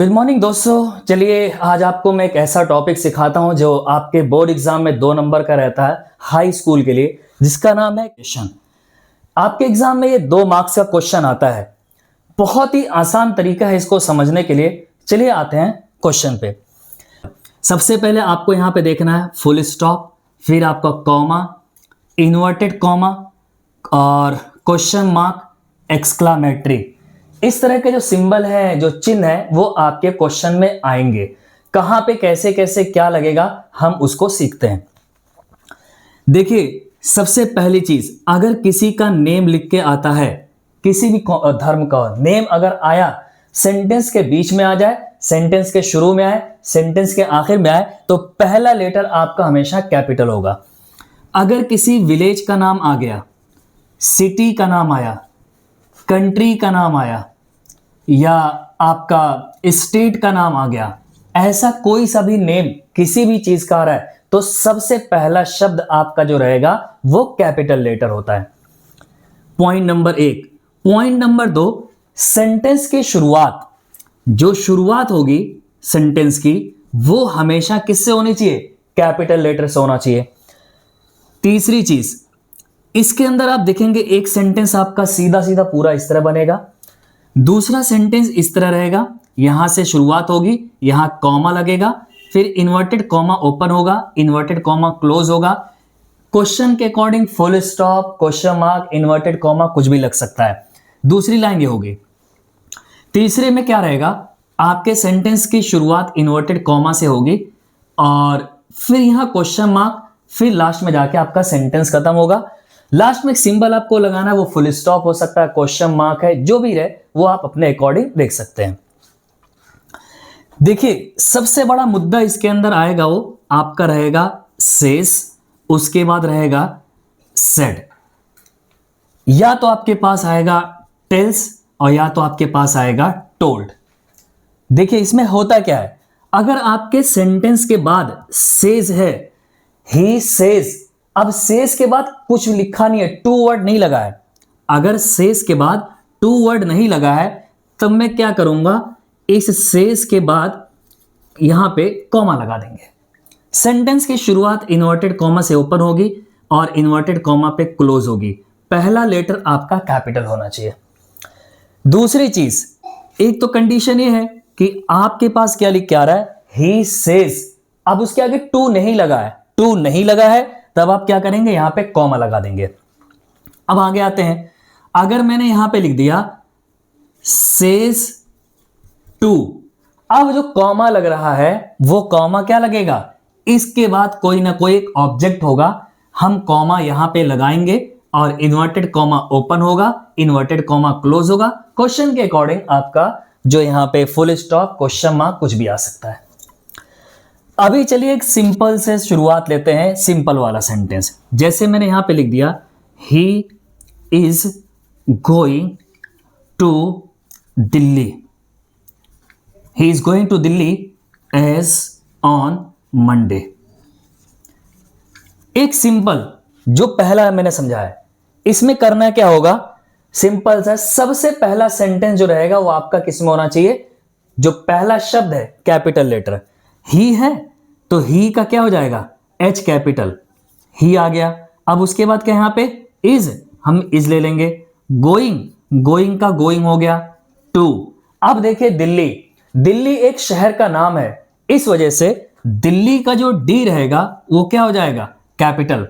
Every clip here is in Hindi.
गुड मॉर्निंग दोस्तों। चलिए आज आपको मैं एक ऐसा टॉपिक सिखाता हूं जो आपके बोर्ड एग्जाम में 2 नंबर का रहता है हाई स्कूल के लिए, जिसका नाम है क्वेश्चन। आपके एग्जाम में ये 2 मार्क्स का क्वेश्चन आता है। बहुत ही आसान तरीका है इसको समझने के लिए। चलिए आते हैं क्वेश्चन पे। सबसे पहले आपको यहां पे देखना है फुल स्टॉप, फिर आपका कॉमा, इन्वर्टेड कॉमा और क्वेश्चन मार्क, एक्सक्लामेटरी। इस तरह के जो सिंबल है, जो चिन्ह है, वो आपके क्वेश्चन में आएंगे। कहां पे कैसे कैसे क्या लगेगा हम उसको सीखते हैं। देखिए सबसे पहली चीज, अगर किसी का नेम लिख के आता है, किसी भी धर्म का नेम अगर आया, सेंटेंस के बीच में आ जाए, सेंटेंस के शुरू में आए, सेंटेंस के आखिर में आए, तो पहला लेटर आपका हमेशा कैपिटल होगा। अगर किसी विलेज का नाम आ गया, सिटी का नाम आया, कंट्री का नाम आया या आपका स्टेट का नाम आ गया, ऐसा कोई सा भी नेम किसी भी चीज का आ रहा है, तो सबसे पहला शब्द आपका जो रहेगा वो कैपिटल लेटर होता है। Point number 1। Point number 2, sentence की शुरुआत, जो शुरुआत होगी सेंटेंस की, वो हमेशा किससे होनी चाहिए? कैपिटल लेटर से होना चाहिए। तीसरी चीज, इसके अंदर आप देखेंगे एक सेंटेंस आपका सीधा सीधा पूरा इस तरह बनेगा, दूसरा सेंटेंस इस तरह रहेगा, यहां से शुरुआत होगी, यहां कॉमा लगेगा, फिर इन्वर्टेड कॉमा ओपन होगा, इन्वर्टेड कॉमा क्लोज होगा। क्वेश्चन के according full stop, question mark, inverted comma कुछ भी लग सकता है। दूसरी लाइन ये होगी। तीसरे में क्या रहेगा? आपके सेंटेंस की शुरुआत इन्वर्टेड कॉमा से होगी और फिर यहां क्वेश्चन मार्क, फिर लास्ट में जाके आपका सेंटेंस खत्म होगा। लास्ट में एक सिंबल आपको लगाना है, वो फुल स्टॉप हो सकता है, क्वेश्चन मार्क है, जो भी रहे वो आप अपने अकॉर्डिंग देख सकते हैं। देखिए सबसे बड़ा मुद्दा इसके अंदर आएगा, वो आपका रहेगा सेस, उसके बाद रहेगा सेड। या तो आपके पास आएगा टेल्स और या तो आपके पास आएगा टोल्ड। देखिए इसमें होता क्या है, अगर आपके सेंटेंस के बाद सेज है, ही सेज, अब सेज के बाद कुछ लिखा नहीं है, 2 वर्ड नहीं लगा है। अगर सेज के बाद 2 वर्ड नहीं लगा है, तब मैं क्या करूंगा, इस सेज के बाद यहां पे कॉमा लगा देंगे। सेंटेंस की शुरुआत इन्वर्टेड कॉमा से ओपन होगी और इन्वर्टेड कॉमा पे क्लोज होगी। पहला लेटर आपका कैपिटल होना चाहिए। दूसरी चीज, एक तो कंडीशन ये है कि आपके पास क्या लिख के आ रहा है, ही सेज। अब उसके आगे 2 नहीं लगा है, 2 नहीं लगा है, तब आप क्या करेंगे, यहां पे कॉमा लगा देंगे। अब आगे आते हैं, अगर मैंने यहां पे लिख दिया सेज 2, अब जो कॉमा लग रहा है वो कॉमा क्या लगेगा, इसके बाद कोई ना कोई एक ऑब्जेक्ट होगा, हम कॉमा यहां पे लगाएंगे और इन्वर्टेड कॉमा ओपन होगा, इन्वर्टेड कॉमा क्लोज होगा। क्वेश्चन के अकॉर्डिंग आपका जो यहां पे फुल स्टॉप, क्वेश्चन मार्क कुछ भी आ सकता है। अभी चलिए एक सिंपल से शुरुआत लेते हैं, सिंपल वाला सेंटेंस। जैसे मैंने यहां पे लिख दिया, he is going to Delhi, he is going to Delhi as on Monday. एक सिंपल जो पहला मैंने समझाया, इसमें करना क्या होगा, सिंपल सा, सबसे पहला सेंटेंस जो रहेगा वो आपका किस में होना चाहिए, जो पहला शब्द है कैपिटल लेटर, ही है तो ही का क्या हो जाएगा, एच कैपिटल, ही आ गया। अब उसके बाद क्या यहां पे इज, हम इज ले लेंगे। गोइंग, गोइंग का गोइंग हो गया, टू। अब देखिए दिल्ली, दिल्ली एक शहर का नाम है, इस वजह से दिल्ली का जो डी रहेगा वो क्या हो जाएगा, कैपिटल।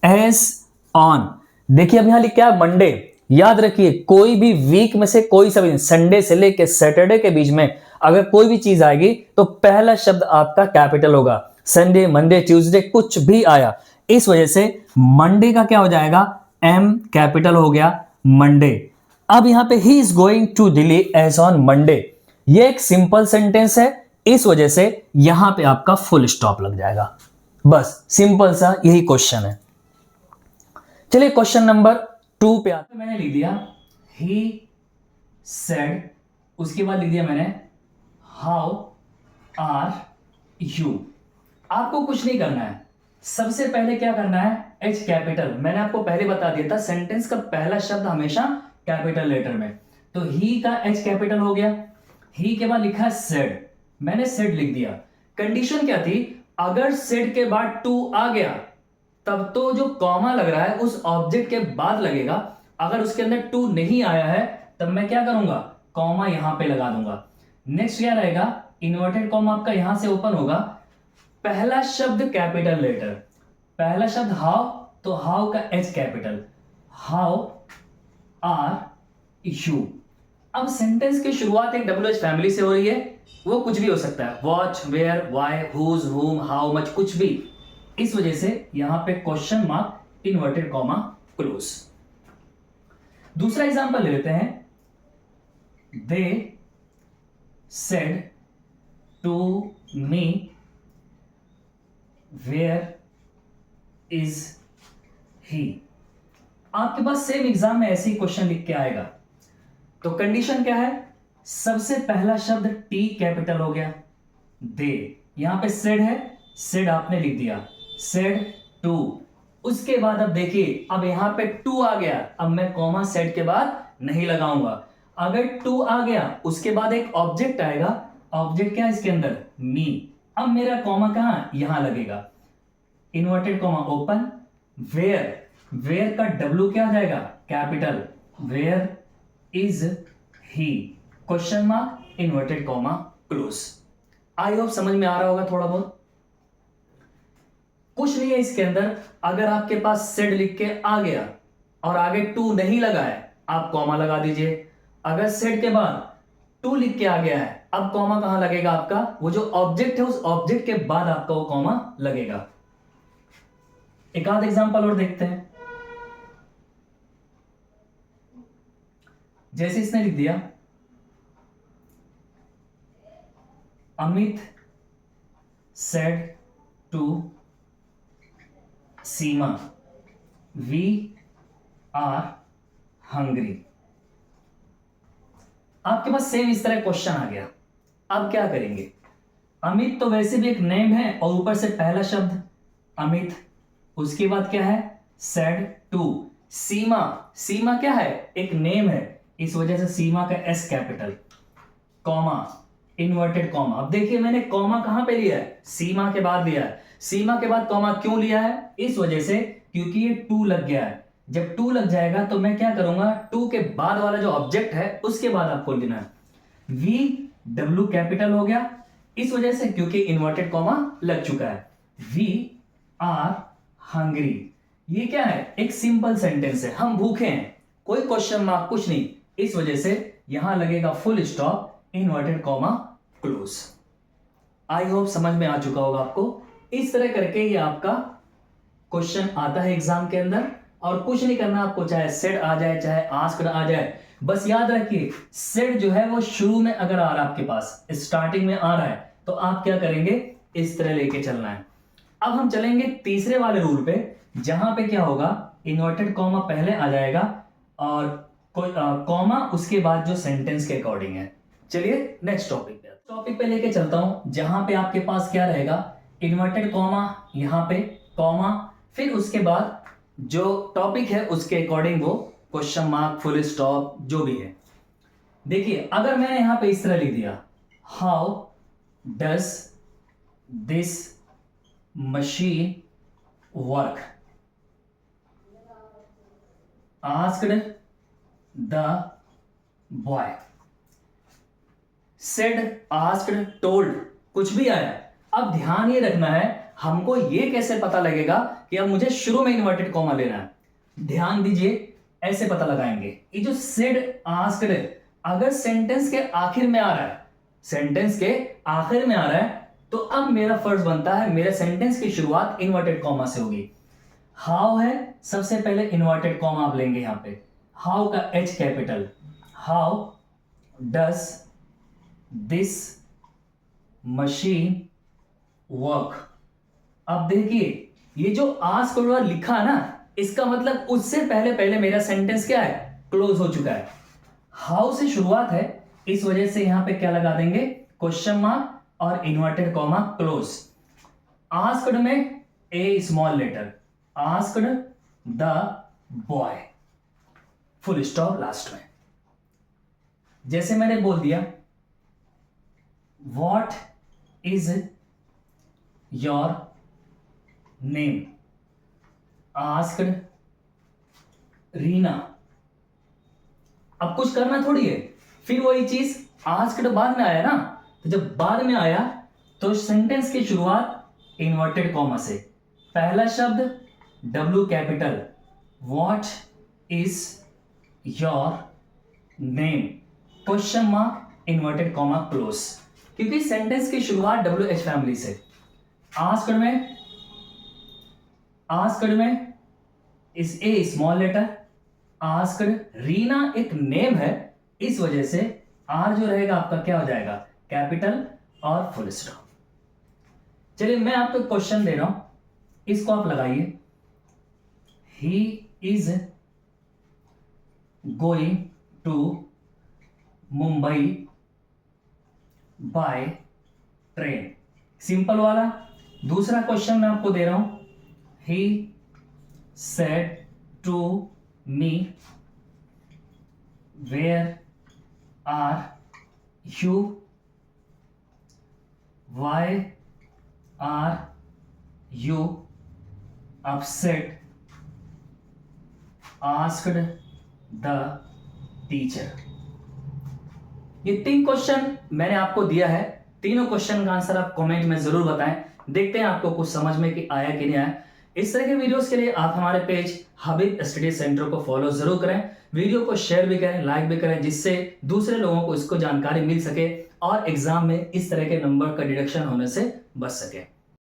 एस ऑन, देखिए अब यहां लिख क्या, मंडे। याद रखिए कोई भी वीक में से कोई सा भी, संडे से लेके सैटरडे के बीच में अगर कोई भी चीज आएगी तो पहला शब्द आपका कैपिटल होगा। संडे, मंडे, ट्यूसडे कुछ भी आया, इस वजह से मंडे का क्या हो जाएगा, एम कैपिटल हो गया, मंडे। अब यहां पे he is going to Delhi as on Monday, ये एक सिंपल सेंटेंस है, इस वजह से यहां पे आपका फुल स्टॉप लग जाएगा। बस सिंपल सा यही क्वेश्चन है। चलिए क्वेश्चन नंबर 2 पे आते। मैंने लिख दिया ही सेड, उसके बाद लिख दिया मैंने हाउ आर यू। आपको कुछ नहीं करना है, सबसे पहले क्या करना है, एच कैपिटल। मैंने आपको पहले बता दिया था सेंटेंस का पहला शब्द हमेशा कैपिटल लेटर में, तो ही का एच कैपिटल हो गया, ही के बाद लिखा है सेड, मैंने सेड लिख दिया। कंडीशन क्या थी, अगर सेड के बाद टू आ गया तब तो जो कॉमा लग रहा है उस ऑब्जेक्ट के बाद लगेगा, अगर उसके अंदर टू नहीं आया है तब मैं क्या करूंगा, कॉमा यहां पे लगा दूंगा। नेक्स्ट क्या रहेगा, इन्वर्टेड कॉमा आपका यहां से ओपन होगा, पहला शब्द कैपिटल लेटर, पहला शब्द हाउ, तो हाउ का H capital, how are you. अब सेंटेंस की शुरुआत एक WH फैमिली से हो रही है, वो कुछ भी हो सकता है, what, where, why, whose, whom, how much, कुछ भी। इस वजह से यहां पे question mark, inverted comma, close. दूसरा एग्जांपल ले लेते हैं, they said to me where is he. आपके पास सेम एग्जाम में ऐसे ही क्वेश्चन लिख के आएगा, तो कंडीशन क्या है, सबसे पहला शब्द टी कैपिटल हो गया, दे, यहां पे सेड है, सेड आपने लिख दिया, सेड टू। उसके बाद अब देखिए, अब यहां पे टू आ गया, अब मैं कॉमा सेड के बाद नहीं लगाऊंगा। अगर टू आ गया उसके बाद एक ऑब्जेक्ट आएगा, ऑब्जेक्ट क्या है इसके अंदर, मी। अब मेरा कॉमा कहां, यहां लगेगा, inverted comma open, where, where का डब्ल्यू क्या आ जाएगा, capital, where is he, question mark, inverted comma, close. I hope समझ में आ रहा होगा थोड़ा बहुत। कुछ नहीं है इसके अंदर, अगर आपके पास सेड लिख के आ गया और आगे टू नहीं लगा है, आप कॉमा लगा दीजिए। अगर सेड के बाद टू लिख के आ गया है, अब कॉमा कहां लगेगा आपका, वो जो ऑब्जेक्ट है उस ऑब्जेक्ट के बाद आपका वो कॉमा लगेगा। एक आध एग्जांपल और देखते हैं। जैसे इसने लिख दिया, Amit said to Seema we are hungry. आपके पास सेम इस तरह क्वेश्चन आ गया। अब क्या करेंगे, अमित तो वैसे भी एक नेम है और ऊपर से पहला शब्द अमित, उसके बाद क्या है, सेड टू, सीमा, सीमा क्या है, एक नेम है, इस वजह से सीमा का S capital, comma, inverted comma. अब देखिए मैंने कॉमा कहां पे लिया है, सीमा के बाद लिया है। सीमा के बाद कॉमा क्यों लिया है, इस वजह से क्योंकि ये टू लग गया है। जब टू लग जाएगा तो मैं क्या करूंगा, टू के बाद वाला जो ऑब्जेक्ट है उसके बाद आपको लेना है, वी डब्ल्यू कैपिटल हो गया, इस वजह से क्योंकि इन्वर्टेड कॉमा लग चुका है, वी आर हंग्री। ये क्या है, एक सिंपल सेंटेंस है, हम भूखे हैं, कोई क्वेश्चन मार्क कुछ नहीं, इस वजह से यहां लगेगा full stop, inverted comma, close. I hope समझ में आ चुका होगा आपको। इस तरह करके ये आपका क्वेश्चन आता है एग्जाम के अंदर, और कुछ नहीं करना आपको, चाहे सेड आ जाए चाहे आस्क्ड आ जाए, बस याद रखिए सेड जो है वो शुरू में अगर आ रहा है आपके पास, स्टार्टिंग में आ रहा है, तो आप क्या करेंगे, इस तरह लेके चलना है। अब हम चलेंगे तीसरे वाले रूल पे, जहां पे क्या होगा, इन्वर्टेड कॉमा पहले आ जाएगा और कॉमा उसके बाद जो सेंटेंस के अकॉर्डिंग है। चलिए नेक्स्ट टॉपिक पे लेके चलता हूं, जहां पे आपके पास क्या रहेगा, इन्वर्टेड कॉमा, यहां पे कॉमा, फिर उसके बाद जो टॉपिक है उसके अकॉर्डिंग वो क्वेश्चन मार्क, फुल स्टॉप, जो भी है। देखिए अगर मैंने यहां पे इस तरह लिख दिया, how does this machine work, asked the boy, said, asked, told, कुछ भी आया। अब ध्यान ये रखना है, हमको ये कैसे पता लगेगा कि अब मुझे शुरू में इन्वर्टेड कॉमा लेना है। ध्यान दीजिए, ऐसे पता लगाएंगे, ये जो सेड, आस्क्ड, अगर सेंटेंस के आखिर में आ रहा है, सेंटेंस के आखिर में आ रहा है, तो अब मेरा फर्ज बनता है, मेरे सेंटेंस की शुरुआत इन्वर्टेड कॉमा से होगी। हाउ है, सबसे पहले इन्वर्टेड कॉमा आप लेंगे यहां पे, हाउ का H capital, how does this machine work. अब देखिए ये जो आस्क और लिखा है ना, इसका मतलब उससे पहले पहले मेरा सेंटेंस क्या है, क्लोज हो चुका है। हाउ से शुरुआत है, इस वजह से यहां पे क्या लगा देंगे, क्वेश्चन मार्क और इन्वर्टेड कॉमा, क्लोज। आस्क्ड में a small letter, asked the boy, full stop last में। जैसे मैंने बोल दिया what is your name, asked Reena. अब कुछ करना थोड़ी है, फिर वही चीज आस्क्ड बाद में आया ना, तो जब बाद में आया तो सेंटेंस की शुरुआत इन्वर्टेड कॉमा से, पहला शब्द W capital, what is your name, question mark inverted comma close, क्योंकि सेंटेंस की शुरुआत WH फैमिली से। आस्क्ड में is a small letter, asked Reena एक नेम है, इस वजह से आर जो रहेगा आपका क्या हो जाएगा, कैपिटल और फुल स्टॉप। चलिए मैं आपको क्वेश्चन दे रहा हूं, इसको आप लगाइए। He is going to Mumbai by train, simple वाला। दूसरा क्वेश्चन मैं आपको दे रहा हूं, he said to me where are you, why are you upset, asked the teacher. ये 3 क्वेश्चन मैंने आपको दिया है, तीनों क्वेश्चन का आंसर आप कमेंट में जरूर बताएं। देखते हैं आपको कुछ समझ में कि आया कि नहीं आया। इस तरह के वीडियोस के लिए आप हमारे पेज हबीब स्टडी सेंटर को फॉलो जरूर करें, वीडियो को शेयर भी करें, लाइक भी करें, जिससे दूसरे लोगों को इसको जानकारी मिल सके और एग्जाम में इस तरह के नंबर का डिडक्शन होने से बच सके।